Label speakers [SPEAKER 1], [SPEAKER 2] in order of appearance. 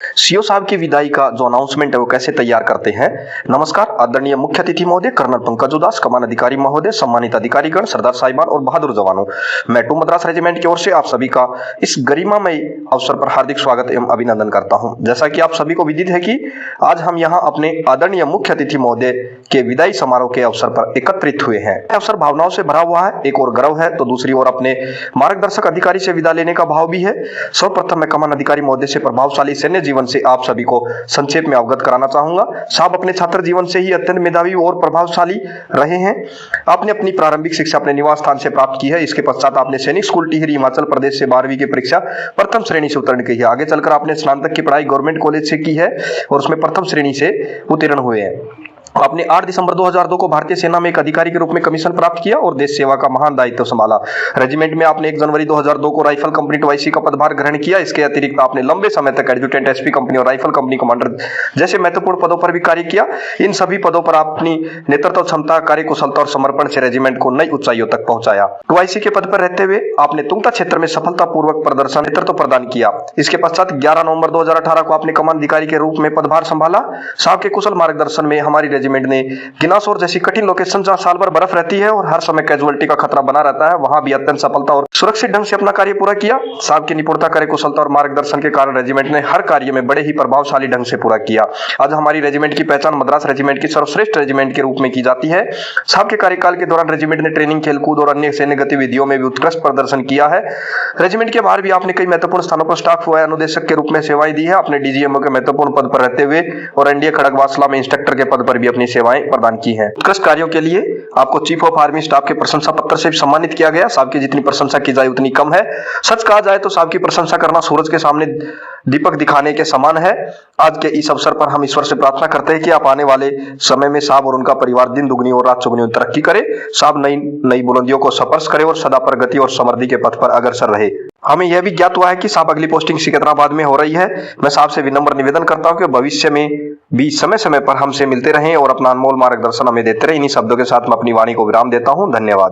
[SPEAKER 1] CO साहब की विदाई का जो अनाउंसमेंट है वो कैसे तैयार करते हैं। नमस्कार आदरणीय मुख्य अतिथि महोदय, कर्नल पंकज उदास, कमान अधिकारी महोदय, सम्मानित अधिकारीगण, सरदार साहिबान और बहादुर जवानों, मैं 2 मद्रास रेजिमेंट की ओर से आप सभी का इस गरिमामय अवसर पर हार्दिक स्वागत एवं अभिनंदन करता हूं। जैसा कि आप सभी को विदित है कि आज हम यहाँ अपने आदरणीय मुख्य अतिथि महोदय के विदाई समारोह के अवसर पर एकत्रित हुए हैं। अवसर भावनाओं से भरा हुआ है, एक और गर्व है तो दूसरी ओर अपने मार्गदर्शक अधिकारी से विदा लेने का भाव भी है। सर्वप्रथम मैं कमान अधिकारी महोदय से प्रभावशाली सैन्य जीवन से आप सभी को संक्षेप में अवगत कराना चाहूंगा। साहब अपने छात्र जीवन से ही अत्यंत मेधावी और प्रभावशाली रहे हैं। आपने अपनी प्रारंभिक शिक्षा अपने निवास स्थान से प्राप्त की है। इसके पश्चात आपने सैनिक स्कूल टिहरी हिमाचल प्रदेश से 12वीं की परीक्षा प्रथम श्रेणी से उत्तीर्ण की है। आगे चलकर आपने स्नातक की पढ़ाई गवर्नमेंट कॉलेज से की है और उसमें प्रथम श्रेणी से उत्तीर्ण हुए हैं। आपने 8 दिसंबर 2002 को भारतीय सेना में एक अधिकारी के रूप में कमीशन प्राप्त किया और देश सेवा का महान दायित्व संभाला। रेजिमेंट में आपने 1 जनवरी 2002 को राइफल कंपनी 2IC का पदभार ग्रहण किया। इसके अतिरिक्त आपने लंबे समय तक एडजुटेंट एसपी कंपनी और राइफल कंपनी कमांडर जैसे महत्वपूर्ण पदों पर भी कार्य किया। इन सभी पदों पर अपनी नेतृत्व क्षमता, कार्यकुशलता और समर्पण से रेजिमेंट को नई ऊंचाइयों तक पहुंचाया। 2IC के पद पर रहते हुए आपने तुंगता क्षेत्र में सफलतापूर्वक प्रदर्शन नेतृत्व प्रदान किया। इसके पश्चात 11 नवंबर 2018 को आपने कमान अधिकारी के रूप में पदभार संभाला। साहब के कुशल मार्गदर्शन में हमारी रेजिमेंट ने गिनासोर जैसी कठिन लोकेशन जहां साल भर बर्फ रहती है और हर समय कैजुअलिटी का खतरा बना रहता है, वहां भी अत्यंत सफलता और सुरक्षित ढंग से अपना कार्य पूरा किया। साहब की निपुणता, कार्यकुशलता और मार्गदर्शन के कारण रेजिमेंट ने हर कार्य में बड़े ही प्रभावशाली ढंग से पूरा किया। आज हमारी रेजिमेंट की पहचान मद्रास रेजिमेंट की सर्वश्रेष्ठ रेजिमेंट के रूप में की जाती है। साहब के कार्यकाल के दौरान रेजिमेंट ने ट्रेनिंग, खेलकूद और अन्य सैन्य गतिविधियों में भी उत्कृष्ट प्रदर्शन किया है। रेजिमेंट के बाहर भी आपने कई महत्वपूर्ण स्थानों पर स्टाफ व अनुदेशक के रूप में सेवाएं दी है। अपने डीजीएमओ के महत्वपूर्ण पद पर रहते हुए और एनडीए खड़गवासला में इंस्ट्रक्टर के पद पर भी अपनी सेवाएं प्रदान की हैं। उत्कृष्ट कार्यों के लिए आपको चीफ ऑफ आर्मी स्टाफ के प्रशंसा पत्र से भी सम्मानित किया गया। साहब की जितनी प्रशंसा की जाए उतनी कम है। सच कहा जाए तो साहब की प्रशंसा करना सूरज के सामने दीपक दिखाने के समान है। आज के इस अवसर पर हम ईश्वर से प्रार्थना करते हैं कि आप आने वाले समय में साहब और उनका परिवार दिन दुगनी और रात चौगुनी तरक्की करे। साहब नई नई बुलंदियों को स्पर्श करे और सदा प्रगति और समृद्धि के पथ पर अग्रसर रहे। हमें यह भी ज्ञात हुआ है कि साहब अगली पोस्टिंग सिकंदराबाद में हो रही है। मैं साहब से विनम्र निवेदन करता हूं कि भविष्य में भी समय समय पर हमसे मिलते रहें और अपना अनमोल मार्गदर्शन हमें देते रहें। इन्हीं शब्दों के साथ मैं अपनी वाणी को विराम देता हूं। धन्यवाद।